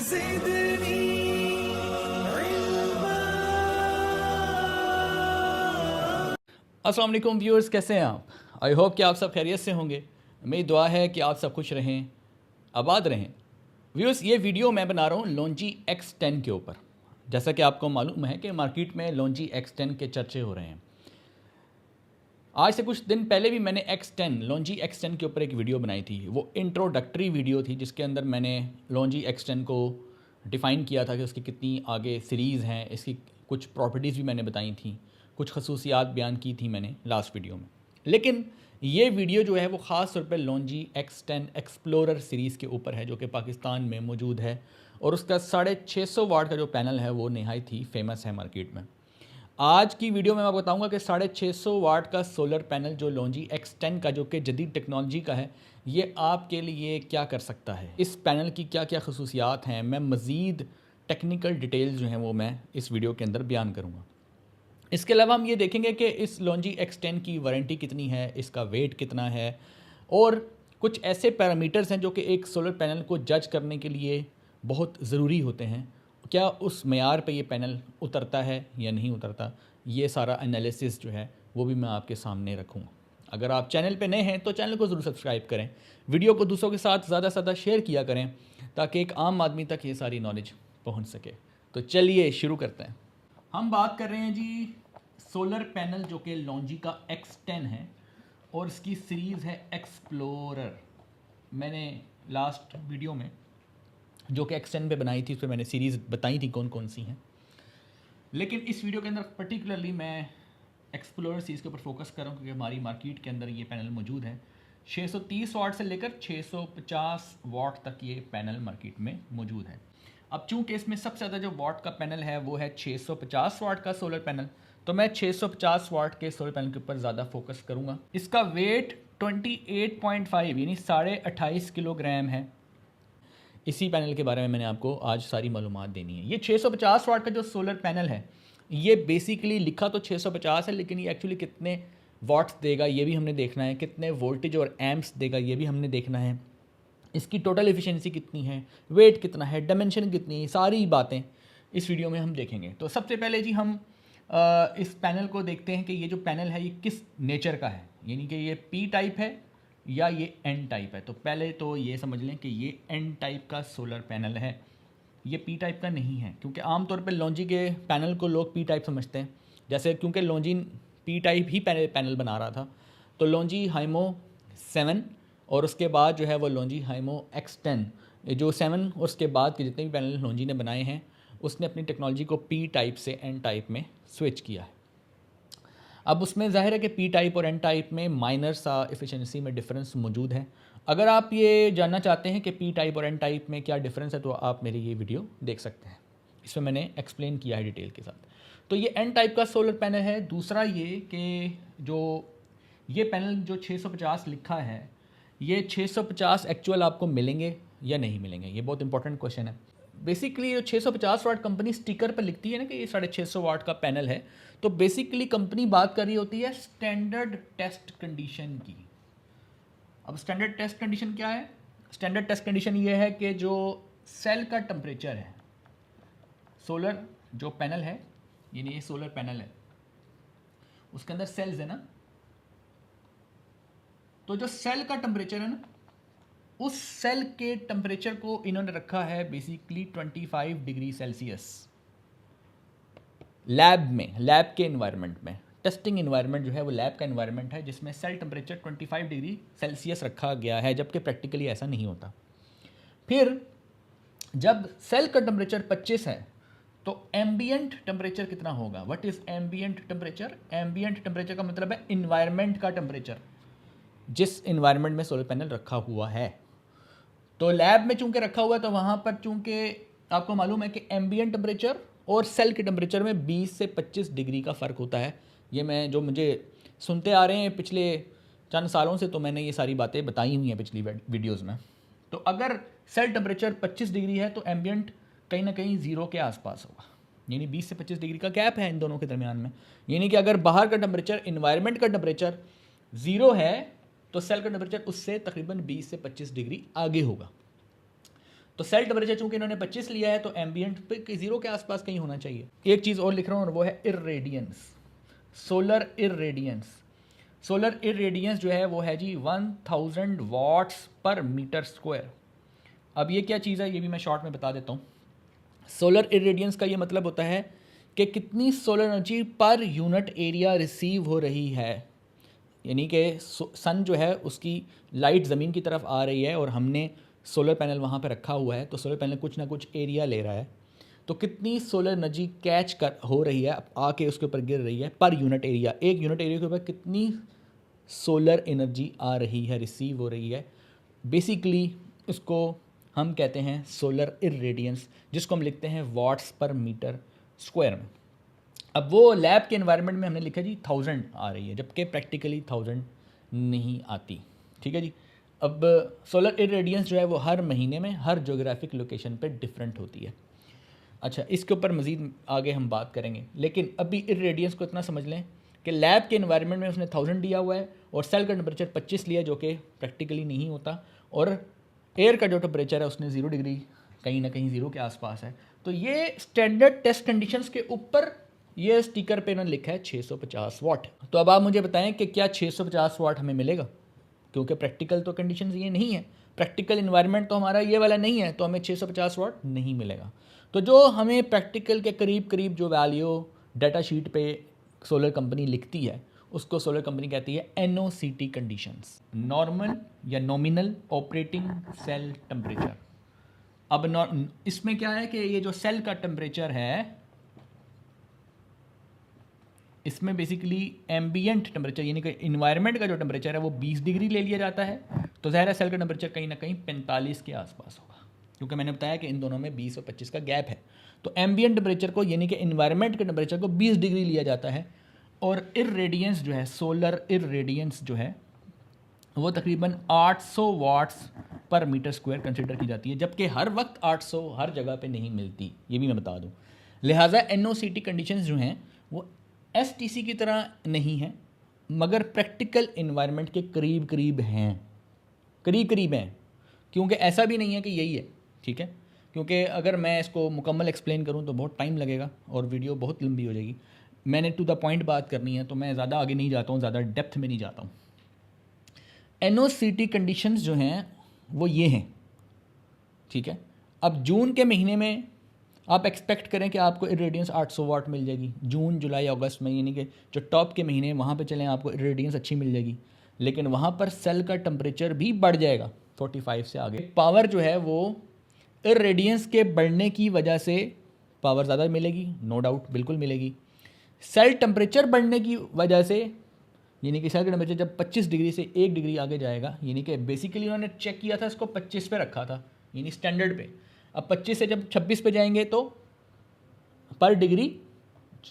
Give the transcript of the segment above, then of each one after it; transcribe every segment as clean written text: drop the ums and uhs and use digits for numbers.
अस्सलाम वालेकुम व्यूअर्स, कैसे हैं आप? आई होप कि आप सब खैरियत से होंगे। मेरी दुआ है कि आप सब खुश रहें, आबाद रहें। व्यूअर्स, ये वीडियो मैं बना रहा हूँ लॉन्जी X10 के ऊपर। जैसा कि आपको मालूम है कि मार्केट में लॉन्जी X10 के चर्चे हो रहे हैं। आज से कुछ दिन पहले भी मैंने लॉन्जी X10 के ऊपर एक वीडियो बनाई थी। वो इंट्रोडक्टरी वीडियो थी जिसके अंदर मैंने लॉन्जी X10 को डिफ़ाइन किया था कि उसकी कितनी आगे सीरीज़ हैं, इसकी कुछ प्रॉपर्टीज़ भी मैंने बताई थी, कुछ खसूसियात बयान की थी मैंने लास्ट वीडियो में। लेकिन ये वीडियो जो है वो ख़ास तौर पे लॉन्जी X10 एक्सप्लोरर सीरीज़ के ऊपर है, जो कि पाकिस्तान में मौजूद है, और उसका 650 वाट का जो पैनल है वो नहायत ही फेमस है मार्केट में। आज की वीडियो में मैं बताऊंगा कि 650 वाट का सोलर पैनल जो लॉन्जी X10 का, जो कि जदीद टेक्नोलॉजी का है, ये आपके लिए क्या कर सकता है, इस पैनल की क्या क्या खसूसियात हैं। मैं मज़ीद टेक्निकल डिटेल्स जो हैं वो मैं इस वीडियो के अंदर बयान करूँगा। इसके अलावा हम ये देखेंगे कि इस लॉन्जी X10 की वारंटी कितनी है, इसका वेट कितना है, और कुछ ऐसे पैरामीटर्स हैं जो कि एक सोलर पैनल को जज करने के लिए बहुत ज़रूरी होते हैं। क्या उस मेयार पे ये पैनल उतरता है या नहीं उतरता, ये सारा एनालिसिस जो है वो भी मैं आपके सामने रखूँगा। अगर आप चैनल पे नए हैं तो चैनल को ज़रूर सब्सक्राइब करें, वीडियो को दूसरों के साथ ज़्यादा से ज़्यादा शेयर किया करें ताकि एक आम आदमी तक ये सारी नॉलेज पहुँच सके। तो चलिए शुरू करते हैं। हम बात कर रहे हैं जी सोलर पैनल जो कि लॉन्जी का X10 है और इसकी सीरीज़ है एक्सप्लोरर। मैंने लास्ट वीडियो में जो कि X10 पे बनाई थी, उस पर मैंने सीरीज़ बताई थी कौन कौन सी हैं, लेकिन इस वीडियो के अंदर पर्टिकुलरली मैं एक्सप्लोरर सीरीज़ के ऊपर फोकस कर रहा हूँ क्योंकि हमारी मार्केट के अंदर ये पैनल मौजूद है। 630 वाट से लेकर 650 वाट तक ये पैनल मार्केट में मौजूद है। अब चूँकि इसमें सबसे ज़्यादा जो वाट का पैनल है वो है 650 वाट का सोलर पैनल, तो मैं 650 वाट के सोलर पैनल के ऊपर ज़्यादा फोकस करूँगा। इसका वेट 28.5 यानी 28.5 किलोग्राम है। इसी पैनल के बारे में मैंने आपको आज सारी मालूमात देनी है। ये 650 वाट का जो सोलर पैनल है, ये बेसिकली लिखा तो 650 है, लेकिन ये एक्चुअली कितने वाट्स देगा ये भी हमने देखना है, कितने वोल्टेज और एम्प्स देगा ये भी हमने देखना है, इसकी टोटल एफिशिएंसी कितनी है, वेट कितना है, डायमेंशन कितनी है, सारी बातें इस वीडियो में हम देखेंगे। तो सबसे पहले जी हम इस पैनल को देखते हैं कि ये जो पैनल है ये किस नेचर का है, यानी कि ये पी टाइप है या ये एन टाइप है। तो पहले तो ये समझ लें कि ये एन टाइप का सोलर पैनल है, ये पी टाइप का नहीं है, क्योंकि आमतौर पर लॉन्जी के पैनल को लोग पी टाइप समझते हैं। जैसे क्योंकि लॉन्जी पी टाइप ही पैनल बना रहा था, तो लॉन्जी हाइमो 7 और उसके बाद जो है वो लॉन्जी हाइमो X10, जो 7 और उसके बाद के जितने भी पैनल लॉन्जी ने बनाए हैं, उसने अपनी टेक्नोलॉजी को पी टाइप से एन टाइप में स्विच किया है। अब उसमें ज़ाहिर है कि पी टाइप और एन टाइप में माइनर सा एफिशिएंसी में डिफरेंस मौजूद है। अगर आप ये जानना चाहते हैं कि पी टाइप और एन टाइप में क्या डिफरेंस है, तो आप मेरी ये वीडियो देख सकते हैं, इसमें मैंने एक्सप्लेन किया है डिटेल के साथ। तो ये एन टाइप का सोलर पैनल है। दूसरा ये कि जो ये पैनल जो 650 लिखा है, ये 650 एक्चुअल आपको मिलेंगे या नहीं मिलेंगे, ये बहुत इंपॉर्टेंट क्वेश्चन है। बेसिकली जो 650 वाट कंपनी स्टिकर पर लिखती है ना कि ये 650 वाट का पैनल है, तो बेसिकली कंपनी बात कर रही होती है स्टैंडर्ड टेस्ट कंडीशन की। अब स्टैंडर्ड टेस्ट कंडीशन क्या है? स्टैंडर्ड टेस्ट कंडीशन ये है कि जो सेल का टेम्परेचर है, सोलर जो पैनल है, यानी ये सोलर पैनल है, उसके अंदर सेल्स है ना, तो जो सेल का टेम्परेचर है ना, उस सेल के टेम्परेचर को इन्होंने रखा है बेसिकली 25 डिग्री सेल्सियस। लैब में, लैब के इन्वायरमेंट में, टेस्टिंग इन्वायरमेंट जो है वो लैब का इन्वायरमेंट है जिसमें सेल टेम्परेचर 25 डिग्री सेल्सियस रखा गया है, जबकि प्रैक्टिकली ऐसा नहीं होता। फिर जब सेल का टेम्परेचर 25 है तो एम्बियंट टेम्परेचर कितना होगा? What is ambient temperature? Ambient temperature का मतलब है इन्वायरमेंट का टेम्परेचर, जिस इन्वायरमेंट में सोलर पैनल रखा हुआ है। तो लैब में चूंकि रखा हुआ है तो वहाँ पर चूंकि आपको मालूम है कि एम्बियंट टेम्परेचर और सेल के टेम्परेचर में 20 से 25 डिग्री का फ़र्क होता है। ये मैं जो मुझे सुनते आ रहे हैं पिछले चंद सालों से, तो मैंने ये सारी बातें बताई हुई हैं पिछली वीडियोज़ में। तो अगर सेल टेम्परेचर 25 डिग्री है तो एम्बियंट कहीं ना कहीं 0 के आसपास होगा, यानी 20 से 25 डिग्री का गैप है इन दोनों के दरमियान में। यानी कि अगर बाहर का टेम्परेचर, इन्वायरमेंट का टेम्परेचर 0 है तो सेल का टेम्परेचर उससे तकरीबन 20 से 25 डिग्री आगे होगा। तो सेल टेम्परेचर चूंकि इन्होंने 25 लिया है तो एम्बियंट पे 0 के आसपास कहीं होना चाहिए। एक चीज़ और लिख रहा हूँ और वो है इर्रेडियंस, सोलर इर्रेडियंस। सोलर इर्रेडियंस जो है वो है जी 1000 वाट्स पर मीटर स्क्वायर। अब ये क्या चीज़ है ये भी मैं शॉर्ट में बता देता हूँ। सोलर इर्रेडियंस का ये मतलब होता है कि कितनी solar energy per unit area receive हो रही है, यानी कि सन जो है उसकी लाइट ज़मीन की तरफ आ रही है और हमने सोलर पैनल वहाँ पे रखा हुआ है, तो सोलर पैनल कुछ ना कुछ एरिया ले रहा है, तो कितनी सोलर एनर्जी कैच कर हो रही है आके उसके ऊपर गिर रही है पर यूनिट एरिया, एक यूनिट एरिया के ऊपर कितनी सोलर एनर्जी आ रही है, रिसीव हो रही है। बेसिकली इसको हम कहते हैं सोलर इर्रेडियंस, जिसको हम लिखते हैं वाट्स पर मीटर स्क्वायर में। अब वो लैब के एनवायरनमेंट में हमने लिखा जी 1000 आ रही है, जबकि प्रैक्टिकली 1000 नहीं आती। ठीक है जी। अब सोलर इर्रेडियंस जो है वो हर महीने में हर ज्योग्राफिक लोकेशन पे डिफरेंट होती है। अच्छा, इसके ऊपर मज़ीद आगे हम बात करेंगे, लेकिन अभी इर्रेडियंस को इतना समझ लें कि लैब के एनवायरनमेंट में उसने 1000 दिया हुआ है और सेल का टेम्परेचर 25 लिया, जो कि प्रैक्टिकली नहीं होता, और एयर का जो टेम्परेचर है उसने 0 डिग्री कहीं ना कहीं 0 के आसपास है। तो ये स्टैंडर्ड टेस्ट कंडीशंस के ऊपर ये स्टिकर पे इन्होंने लिखा है 650 वाट। तो अब आप मुझे बताएं कि क्या 650 वाट हमें मिलेगा, क्योंकि प्रैक्टिकल तो कंडीशंस ये नहीं है, प्रैक्टिकल इन्वायरमेंट तो हमारा ये वाला नहीं है, तो हमें 650 वाट नहीं मिलेगा। तो जो हमें प्रैक्टिकल के करीब करीब जो वैल्यू डाटा शीट पे सोलर कंपनी लिखती है उसको सोलर कंपनी कहती है NOCT कंडीशंस, नॉर्मल या नॉमिनल ऑपरेटिंग सेल टेम्परेचर। अब इसमें क्या है कि ये जो सेल का टेम्परेचर है इसमें बेसिकली एम्बियंट टेम्परेचर यानी कि इन्वायरमेंट का जो टेम्परेचर है वो 20 डिग्री ले लिया जाता है, तो ज़ाहिर है सेल का टेम्परेचर कहीं ना कहीं 45 के आसपास होगा, क्योंकि मैंने बताया कि इन दोनों में 20 और 25 का गैप है। तो एम्बियंट टेम्परेचर को यानी कि इन्वायरमेंट के टेम्परेचर को 20 डिग्री लिया जाता है, और इर्रेडियंस जो है सोलर इर्रेडियंस जो है वो तकरीबन 800 वाट्स पर मीटर स्क्वायर कंसिडर की जाती है, जबकि हर वक्त 800 हर जगह पे नहीं मिलती, ये भी मैं बता दूं। लिहाजा NOCT कंडीशंस जो हैं वो STC की तरह नहीं है, मगर प्रैक्टिकल इन्वायरमेंट के करीब करीब हैं, करीब करीब हैं, क्योंकि ऐसा भी नहीं है कि यही है। ठीक है, क्योंकि अगर मैं इसको मुकम्मल एक्सप्लेन करूं तो बहुत टाइम लगेगा और वीडियो बहुत लंबी हो जाएगी। मैंने टू द पॉइंट बात करनी है, तो मैं ज़्यादा आगे नहीं जाता हूँ, ज़्यादा डेप्थ में नहीं जाता हूँ। NOCT कंडीशंस जो हैं वो ये हैं। ठीक है, अब जून के महीने में आप एक्सपेक्ट करें कि आपको इर्रेडियंस 800 वाट मिल जाएगी, जून जुलाई अगस्त में, यानी कि जो टॉप के महीने वहाँ पे चलें आपको इर्रेडियंस अच्छी मिल जाएगी, लेकिन वहाँ पर सेल का टेम्परेचर भी बढ़ जाएगा 45 से आगे। पावर जो है वो इर्रेडियंस के बढ़ने की वजह से पावर ज़्यादा मिलेगी, नो डाउट, बिल्कुल मिलेगी। सेल टेम्परेचर बढ़ने की वजह से, यानी कि सेल का टेम्परेचर जब 25 डिग्री से 1 डिग्री आगे जाएगा, यानी कि बेसिकली उन्होंने चेक किया था इसको 25 पे रखा था, यानी स्टैंडर्ड पे। अब 25 से जब 26 पे जाएंगे तो पर डिग्री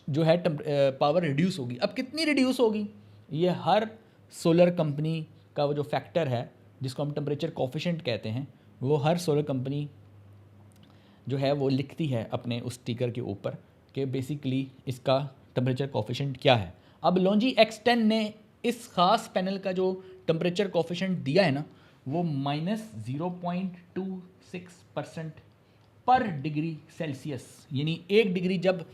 जो है पावर रिड्यूस होगी। अब कितनी रिड्यूस होगी, ये हर सोलर कंपनी का वो जो फैक्टर है जिसको हम टेम्परेचर कोफिशिएंट कहते हैं, वो हर सोलर कंपनी जो है वो लिखती है अपने उस स्टिकर के ऊपर कि बेसिकली इसका टेम्परेचर कोफिशिएंट क्या है। अब लॉन्जी X10 ने इस ख़ास पैनल का जो टेम्परेचर कोफिशिएंट दिया है ना वो -0.26% पर डिग्री सेल्सियस, यानी 1 डिग्री, जब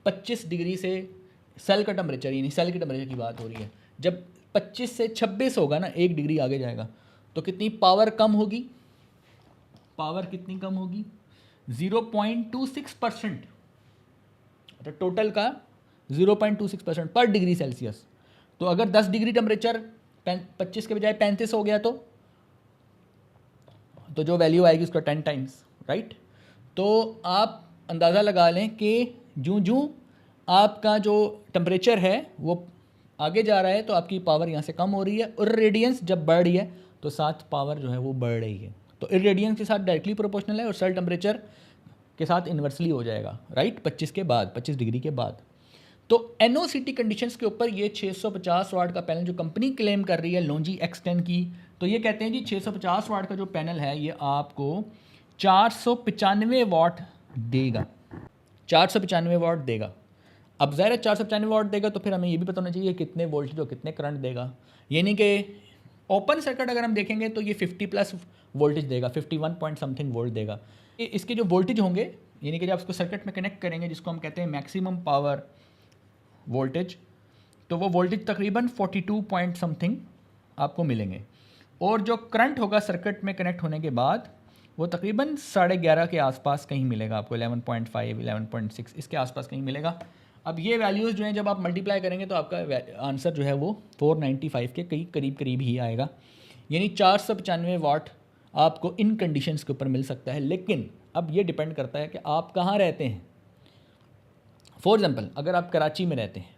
25 डिग्री से सेल का टेम्परेचर, यानी सेल के टेम्परेचर की बात हो रही है, जब 25 से 26 होगा ना, 1 डिग्री आगे जाएगा, तो कितनी पावर कम होगी, पावर कितनी कम होगी 0.26%, तो टोटल का 0.26% पर डिग्री सेल्सियस। तो अगर 10 डिग्री टेम्परेचर 25 के बजाय 35 हो गया तो जो वैल्यू आएगी उसका 10 टाइम्स, राइट। तो आप अंदाज़ा लगा लें कि जूं जूं आपका जो टेम्परेचर है वो आगे जा रहा है तो आपकी पावर यहाँ से कम हो रही है, और इर्रेडियंस जब बढ़ रही है तो साथ पावर जो है वो बढ़ रही है। तो इर्रेडियंस के साथ डायरेक्टली प्रोपोर्शनल है और सेल टेम्परेचर के साथ इन्वर्सली हो जाएगा, राइट, 25 के बाद, 25 डिग्री के बाद। तो NOCT कंडीशंस के ऊपर ये 650 वाट का पैनल जो कंपनी क्लेम कर रही है लॉन्जी X10 की, तो ये कहते हैं जी 650 वाट का जो पैनल है ये आपको 495 वाट देगा, 495 वाट देगा। अब ज़ाहिर है 495 वाट देगा तो फिर हमें ये भी पता होना चाहिए कितने वोल्टेज और कितने करंट देगा, यानी कि ओपन सर्किट अगर हम देखेंगे तो ये 50 प्लस वोल्टेज देगा, 51 पॉइंट समथिंग वोल्ट देगा। इसके जो वोल्टेज होंगे, यानी कि जब इसको सर्किट में कनेक्ट करेंगे, जिसको हम कहते हैं मैक्सिमम पावर वोल्टेज, तो वो वोल्टेज तकरीबन 42 पॉइंट समथिंग आपको मिलेंगे। और जो करंट होगा सर्किट में कनेक्ट होने के बाद, वो तकरीबन 11.5 के आसपास कहीं मिलेगा आपको, 11.5 11.6 इसके आसपास कहीं मिलेगा। अब ये वैल्यूज़ जो हैं जब आप मल्टीप्लाई करेंगे तो आपका आंसर जो है वो 495 के करीब करीब ही आएगा, यानी 495 वाट आपको इन कंडीशंस के ऊपर मिल सकता है। लेकिन अब ये डिपेंड करता है कि आप कहाँ रहते हैं। फॉर एग्ज़ाम्पल अगर आप कराची में रहते हैं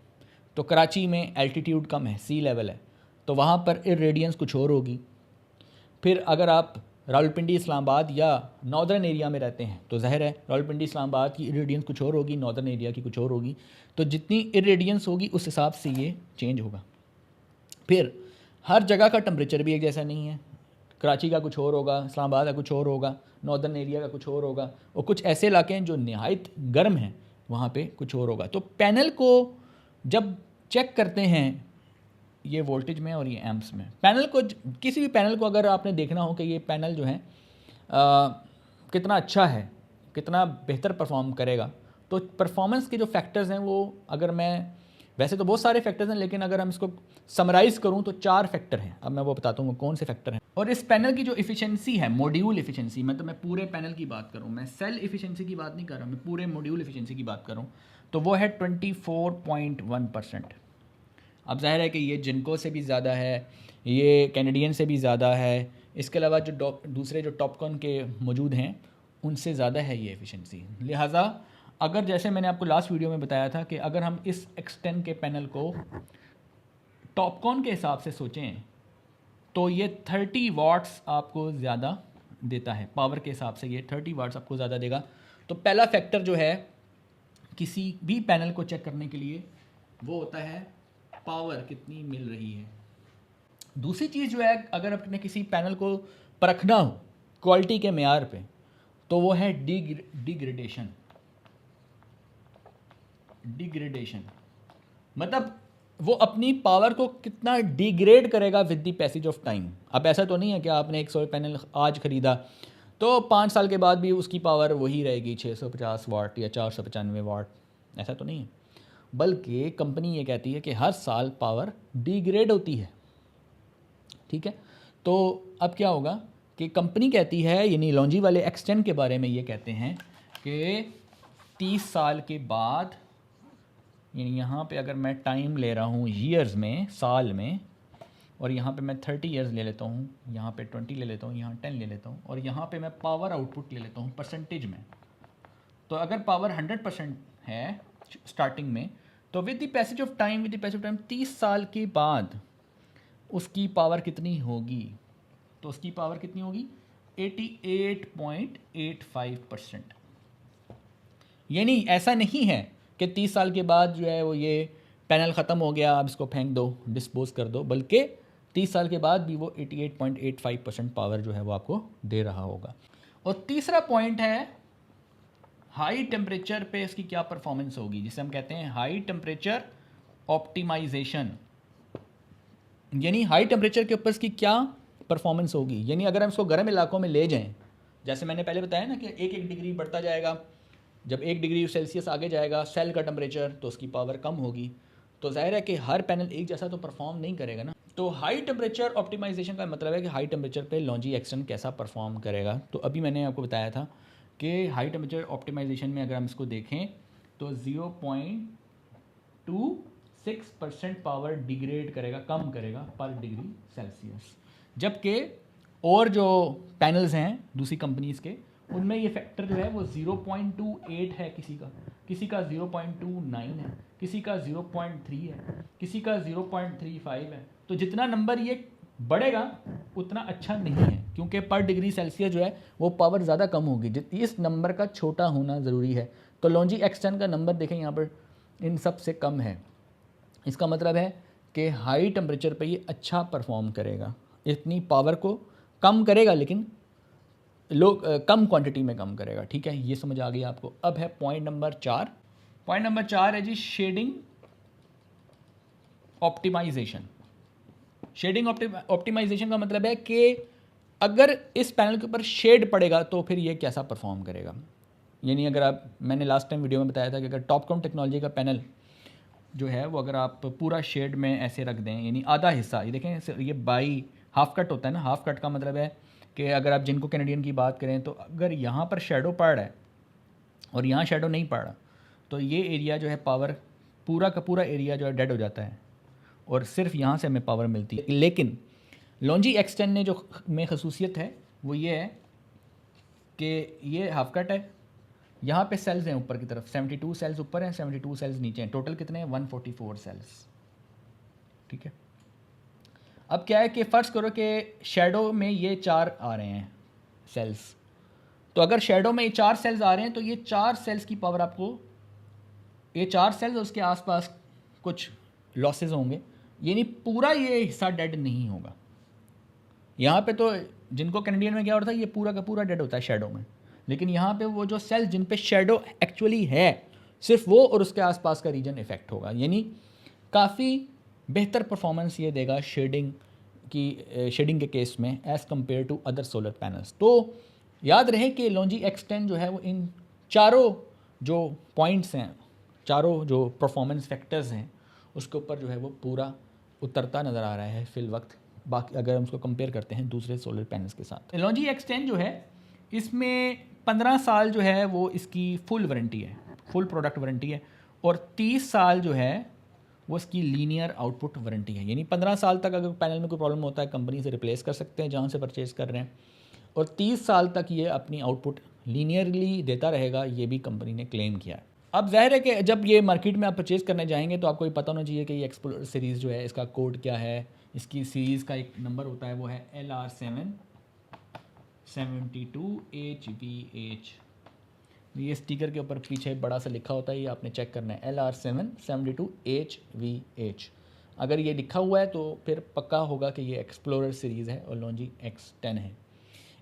तो कराची में एल्टीट्यूड कम है, सी लेवल है, तो वहाँ पर इरेडियंस कुछ और होगी। फिर अगर आप रावलपिंडी इस्लामाबाद या नॉर्दर्न एरिया में रहते हैं तो ज़ाहिर है रावलपिंडी इस्लामाबाद की इरेडियंस कुछ और होगी, नॉर्दर्न एरिया की कुछ और होगी। तो जितनी इरेडियंस होगी उस हिसाब से ये चेंज होगा। फिर हर जगह का टेम्परेचर भी एक जैसा नहीं है, कराची का कुछ और होगा, इस्लामाबाद का कुछ और होगा, नॉर्दर्न एरिया का कुछ और होगा, और कुछ ऐसे इलाके हैं जो नहायत गर्म हैं, वहाँ पे कुछ और होगा। तो पैनल को जब चेक करते हैं ये वोल्टेज में और ये एम्प्स में, पैनल को, किसी भी पैनल को अगर आपने देखना हो कि ये पैनल जो है कितना अच्छा है, कितना बेहतर परफॉर्म करेगा, तो परफॉर्मेंस के जो फैक्टर्स हैं वो, अगर मैं, वैसे तो बहुत सारे फैक्टर्स हैं लेकिन अगर हम इसको समराइज़ करूं तो 4 फैक्टर हैं। अब मैं वो बताता हूँ कौन से फैक्टर हैं। और इस पैनल की जो इफिशिएंसी है, मॉड्यूल इफिशिएंसी, मैं पूरे पैनल की बात करूँ, मैं सेल इफिशिएंसी की बात नहीं कर रहा हूँ, मैं पूरे मॉड्यूल इफिशिएंसी की बात करूँ, तो वो है 24.1%। अब जाहिर है कि ये जिनको से भी ज़्यादा है, ये कैनेडियन से भी ज़्यादा है, इसके अलावा जो दूसरे जो टॉपकॉन के मौजूद हैं उनसे ज़्यादा है ये एफिशिएंसी। लिहाजा अगर, जैसे मैंने आपको लास्ट वीडियो में बताया था कि अगर हम इस X10 के पैनल को टॉपकॉन के हिसाब से सोचें तो ये 30 वाट्स आपको ज़्यादा देता है, पावर के हिसाब से ये 30 वाट्स आपको ज़्यादा देगा। तो पहला फैक्टर जो है किसी भी पैनल को चेक करने के लिए वो होता है पावर कितनी मिल रही है। दूसरी चीज़ जो है, अगर अपने किसी पैनल को परखना हो क्वालिटी के मेयार पे, तो वो है डिग्रेडेशन। मतलब वो अपनी पावर को कितना डिग्रेड करेगा with the passage of time. अब ऐसा तो नहीं है कि आपने एक 100 पैनल आज ख़रीदा तो 5 साल के बाद भी उसकी पावर वही रहेगी 650 वाट या 495 वाट, ऐसा तो नहीं है। बल्कि कंपनी ये कहती है कि हर साल पावर डिग्रेड होती है। ठीक है, तो अब क्या होगा कि कंपनी कहती है, यानी लॉन्जी वाले X10 के बारे में ये कहते हैं कि 30 साल के बाद, यानी यहाँ पे अगर मैं टाइम ले रहा हूँ ईयर्स में, साल में, और यहाँ पे मैं 30 ईयर्स ले लेता हूँ, यहाँ पे 20 ले लेता हूँ, यहाँ 10 ले लेता हूँ, और यहाँ पे मैं पावर आउटपुट ले लेता हूँ परसेंटेज में। तो अगर पावर 100% है स्टार्टिंग में, तो with the passage of time 30 साल के बाद उसकी पावर कितनी होगी? तो उसकी पावर कितनी होगी? 88.85%। यानी ऐसा नहीं है कि 30 साल के बाद जो है वो ये पैनल ख़त्म हो गया, अब इसको फेंक दो, डिस्पोज कर दो, बल्कि 30 साल के बाद भी वो 88.85% पावर जो है वो आपको दे रहा होगा। और तीसरा पॉइंट है हाई टेम्परेचर पे इसकी क्या परफॉर्मेंस होगी, जिसे हम कहते हैं हाई टेम्परेचर ऑप्टिमाइजेशन। यानी हाई टेम्परेचर के ऊपर इसकी क्या परफॉर्मेंस होगी। यानी अगर हम इसको गर्म इलाकों में ले जाएं, जैसे मैंने पहले बताया ना कि 1 डिग्री बढ़ता जाएगा, जब 1 डिग्री सेल्सियस आगे जाएगा सेल का टेम्परेचर, तो उसकी पावर कम होगी। तो जाहिर है कि हर पैनल एक जैसा तो परफॉर्म नहीं करेगा ना। तो हाई टेम्परेचर ऑप्टिमाइजेशन का मतलब है कि हाई टेम्परेचर पे लॉन्जी X10 कैसा परफॉर्म करेगा। तो अभी मैंने आपको बताया था कि हाई टेम्परेचर ऑप्टिमाइजेशन में अगर हम इसको देखें तो 0.26% पावर डिग्रेड करेगा, कम करेगा पर डिग्री सेल्सियस। जबकि और जो पैनल्स हैं दूसरी कंपनीज़ के, उनमें ये फैक्टर जो है वो 0.28 है, किसी का 0.29 है, किसी का 0.3 है, किसी का 0.35 है। तो जितना नंबर ये बढ़ेगा उतना अच्छा नहीं है, क्योंकि पर डिग्री सेल्सियस जो है वो पावर ज़्यादा कम होगी। इस नंबर का छोटा होना ज़रूरी है। तो लॉन्जी X10 का नंबर देखें यहाँ पर इन सब से कम है। इसका मतलब है कि हाई टेम्परेचर पे ये अच्छा परफॉर्म करेगा, इतनी पावर को कम करेगा लेकिन कम क्वांटिटी में कम करेगा। ठीक है, ये समझ आ गई आपको। अब है पॉइंट नंबर 4। पॉइंट नंबर 4 है जी शेडिंग ऑप्टिमाइजेशन। शेडिंग ऑप्टिमाइजेशन का मतलब है कि अगर इस पैनल के ऊपर शेड पड़ेगा तो फिर ये कैसा परफॉर्म करेगा। यानी अगर आप, मैंने लास्ट टाइम वीडियो में बताया था कि अगर टॉपकॉम टेक्नोलॉजी का पैनल जो है वो अगर आप पूरा शेड में ऐसे रख दें, यानी आधा हिस्सा, ये देखें ये बाई हाफ कट होता है ना, हाफ कट का मतलब है कि अगर आप जिनको कैनेडियन की बात करें तो अगर यहाँ पर शेडो पड़ रहा है और यहाँ शेडो नहीं पड़ रहा तो ये एरिया जो है पावर, पूरा का पूरा एरिया जो है डेड हो जाता है और सिर्फ यहाँ से हमें पावर मिलती है। लेकिन लॉन्जी X10 ने जो में खसूसियत है वो ये है कि ये हाफ कट है, यहाँ पे सेल्स हैं ऊपर की तरफ, 72 सेल्स ऊपर हैं, 72 सेल्स नीचे हैं, टोटल कितने हैं 144 सेल्स। ठीक है, अब क्या है कि फ़र्ज़ करो कि शेडो में ये 4 आ रहे हैं सेल्स, तो अगर शेडो में ये 4 सेल्स आ रहे हैं तो ये 4 सेल्स की पावर आपको, ये 4 सेल्स उसके आसपास कुछ लॉसेस होंगे, यानी पूरा ये हिस्सा डेड नहीं होगा। यहाँ पे तो जिनको कैनेडियन में क्या होता है, ये पूरा का पूरा डेड होता है शेडो में, लेकिन यहाँ पे वो जो सेल्स जिन पे शेडो एक्चुअली है सिर्फ वो और उसके आसपास का रीजन इफेक्ट होगा, यानी काफ़ी बेहतर परफॉर्मेंस ये देगा शेडिंग के केस में as compare to other solar panels. तो याद रहे कि लॉन्जी X10 जो है वो इन चारों जो पॉइंट्स हैं, चारों जो परफॉर्मेंस फैक्टर्स हैं उसके ऊपर जो है वो पूरा उतरता नज़र आ रहा है फिल वक्त, बाकी अगर हम उसको कंपेयर करते हैं दूसरे सोलर पैनल्स के साथ। लॉन्जी X10 जो है इसमें 15 साल जो है वो इसकी फुल वारंटी है, फुल प्रोडक्ट वारंटी है, और 30 साल जो है वो इसकी लीनियर आउटपुट वारंटी है, यानी 15 साल तक अगर पैनल में कोई प्रॉब्लम होता है कंपनी से रिप्लेस कर सकते हैं जहाँ से परचेज़ कर रहे हैं, और 30 साल तक ये अपनी आउटपुट लीनियरली देता रहेगा, ये भी कंपनी ने क्लेम किया है। अब जाहिर है कि जब ये मार्केट में आप परचेज़ करने जाएंगे तो आपको ये पता होना चाहिए कि ये एक्सप्लोरर सीरीज़ जो है इसका कोड क्या है, इसकी सीरीज़ का एक नंबर होता है वो है LR772HVH। ये स्टिकर के ऊपर पीछे बड़ा सा लिखा होता है, ये आपने चेक करना है LR772HVH। अगर ये लिखा हुआ है तो फिर पक्का होगा कि ये एक्सप्लोरर सीरीज़ है और लॉन्जी X10 है।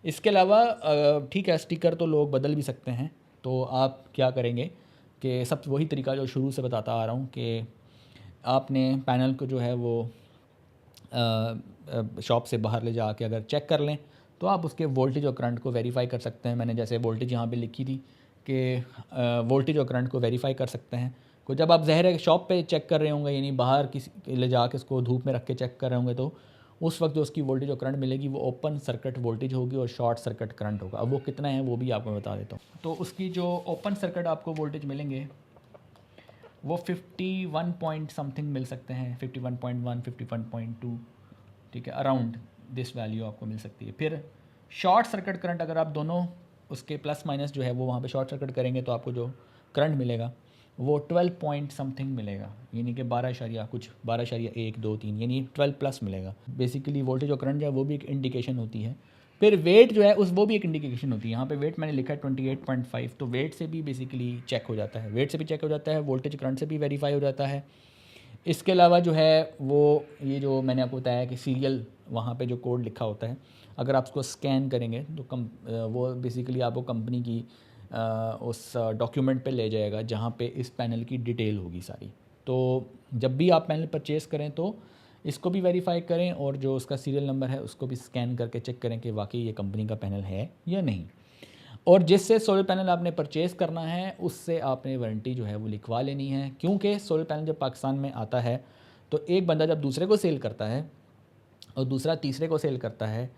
इसके अलावा ठीक है, स्टिकर तो लोग बदल भी सकते हैं, तो आप क्या करेंगे कि सब वही तरीका जो शुरू से बताता आ रहा हूँ कि आपने पैनल को जो है वो शॉप से बाहर ले जाके अगर चेक कर लें तो आप उसके वोल्टेज और करंट को वेरीफाई कर सकते हैं। मैंने जैसे वोल्टेज यहाँ पे लिखी थी कि वोल्टेज और करंट को वेरीफाई कर सकते हैं। को जब आप ज़ाहिर है शॉप पे चेक कर रहे होंगे, यानी बाहर किसी ले जाके उसको धूप में रख के चेक कर रहे होंगे, तो उस वक्त जो उसकी वोल्टेज और करंट मिलेगी वो ओपन सर्किट वोल्टेज होगी और शॉर्ट सर्किट करंट होगा। अब वो कितना है वो भी आपको बता देता हूँ। तो उसकी जो ओपन सर्किट आपको वोल्टेज मिलेंगे वो 51 पॉइंट समथिंग मिल सकते हैं, 51.1, 51.2, ठीक है, अराउंड दिस वैल्यू आपको मिल सकती है। फिर शॉर्ट सर्किट करंट अगर आप दोनों उसके प्लस माइनस जो है वो वहाँ पे शॉर्ट सर्किट करेंगे तो आपको जो करंट मिलेगा वो 12 पॉइंट समथिंग मिलेगा, यानी कि 12.1, 2, 3, यानी 12 प्लस मिलेगा। बेसिकली वोल्टेज और करंट जो है वो भी एक इंडिकेशन होती है। फिर वेट जो है वो भी एक इंडिकेशन होती है। यहाँ पे वेट मैंने लिखा है 28.5, तो वेट से भी बेसिकली चेक हो जाता है, वेट से भी चेक हो जाता है, वोल्टेज करंट से भी वेरीफाई हो जाता है। इसके अलावा जो है वो ये जो मैंने आपको बताया कि सीरियल वहाँ पे जो कोड लिखा होता है, अगर आप उसको स्कैन करेंगे तो वो बेसिकली आपको कंपनी की उस डॉक्यूमेंट पे ले जाएगा जहाँ पे इस पैनल की डिटेल होगी सारी। तो जब भी आप पैनल परचेज़ करें तो इसको भी वेरीफाई करें और जो उसका सीरियल नंबर है उसको भी स्कैन करके चेक करें कि वाकई ये कंपनी का पैनल है या नहीं। और जिससे सोलर पैनल आपने परचेज़ करना है उससे आपने वारंटी जो है वो लिखवा लेनी है, क्योंकि सोलर पैनल जब पाकिस्तान में आता है तो एक बंदा जब दूसरे को सेल करता है और दूसरा तीसरे को सेल करता है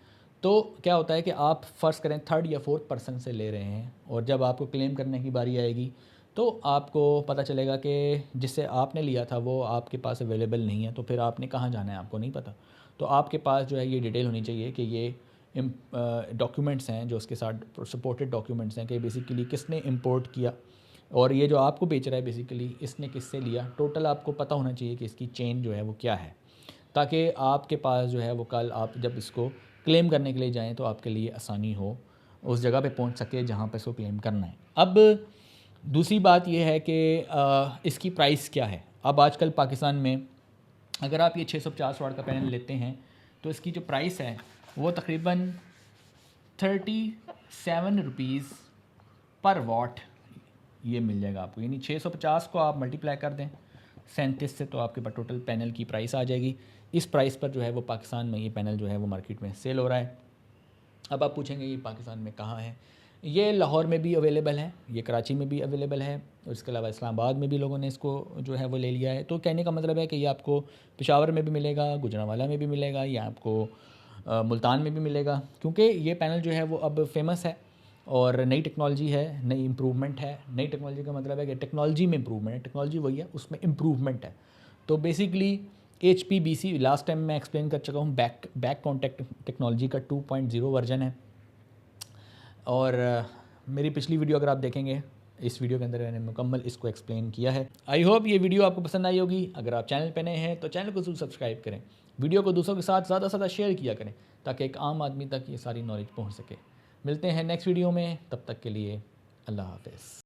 तो क्या होता है कि आप फ़र्ज़ करें थर्ड या फोर्थ पर्सन से ले रहे हैं, और जब आपको क्लेम करने की बारी आएगी तो आपको पता चलेगा कि जिससे आपने लिया था वो आपके पास अवेलेबल नहीं है, तो फिर आपने कहाँ जाना है आपको नहीं पता। तो आपके पास जो है ये डिटेल होनी चाहिए कि ये डॉक्यूमेंट्स हैं जो उसके साथ सपोर्टेड डॉक्यूमेंट्स हैं कि बेसिकली किसने इंपोर्ट किया और ये जो आपको बेच रहा है बेसिकली इसने किससे लिया। टोटल आपको पता होना चाहिए कि इसकी चेन जो है वो क्या है, ताकि आपके पास जो है वो कल आप जब इसको क्लेम करने के लिए जाएं तो आपके लिए आसानी हो, उस जगह पे पहुंच सके जहां पे इसको क्लेम करना है। अब दूसरी बात यह है कि इसकी प्राइस क्या है। अब आजकल पाकिस्तान में अगर आप ये 650 वाट का पैनल लेते हैं तो इसकी जो प्राइस है वो तकरीबन 37 रुपीज़ पर वाट ये मिल जाएगा आपको, यानी 650 को आप मल्टीप्लाई कर दें 37 से तो आपके पास टोटल पैनल की प्राइस आ जाएगी। इस प्राइस पर जो है वो पाकिस्तान में ये पैनल जो है वो मार्केट में सेल हो रहा है। अब आप पूछेंगे ये पाकिस्तान में कहाँ है? ये लाहौर में भी अवेलेबल है, ये कराची में भी अवेलेबल है, और इसके अलावा इस्लामाबाद में भी लोगों ने इसको जो है वो ले लिया है। तो कहने का मतलब है कि ये आपको पेशावर में भी मिलेगा, गुजरांवाला में भी मिलेगा, या आपको मुल्तान में भी मिलेगा, क्योंकि ये पैनल जो है वो अब फेमस है और नई टेक्नोलॉजी है, नई इम्प्रूवमेंट है। नई टेक्नोलॉजी का मतलब है कि टेक्नोलॉजी में इम्प्रूवमेंट है, टेक्नोलॉजी वही है, उसमें इम्प्रूवमेंट है। तो बेसिकली HPBC लास्ट टाइम मैं एक्सप्लेन कर चुका हूँ, बैक कॉन्टैक्ट टेक्नोलॉजी का 2.0 वर्जन है। और मेरी पिछली वीडियो अगर आप देखेंगे, इस वीडियो के अंदर मैंने मुकम्मल इसको एक्सप्लेन किया है। आई होप ये वीडियो आपको पसंद आई होगी। अगर आप चैनल पे नए हैं तो चैनल को ज़रूर सब्सक्राइब करें, वीडियो को दूसरों के साथ ज़्यादा से ज़्यादा शेयर किया करें, ताकि एक आम आदमी तक ये सारी नॉलेज पहुँच सके। मिलते हैं नेक्स्ट वीडियो में, तब तक के लिए अल्लाह हाफ़िज़।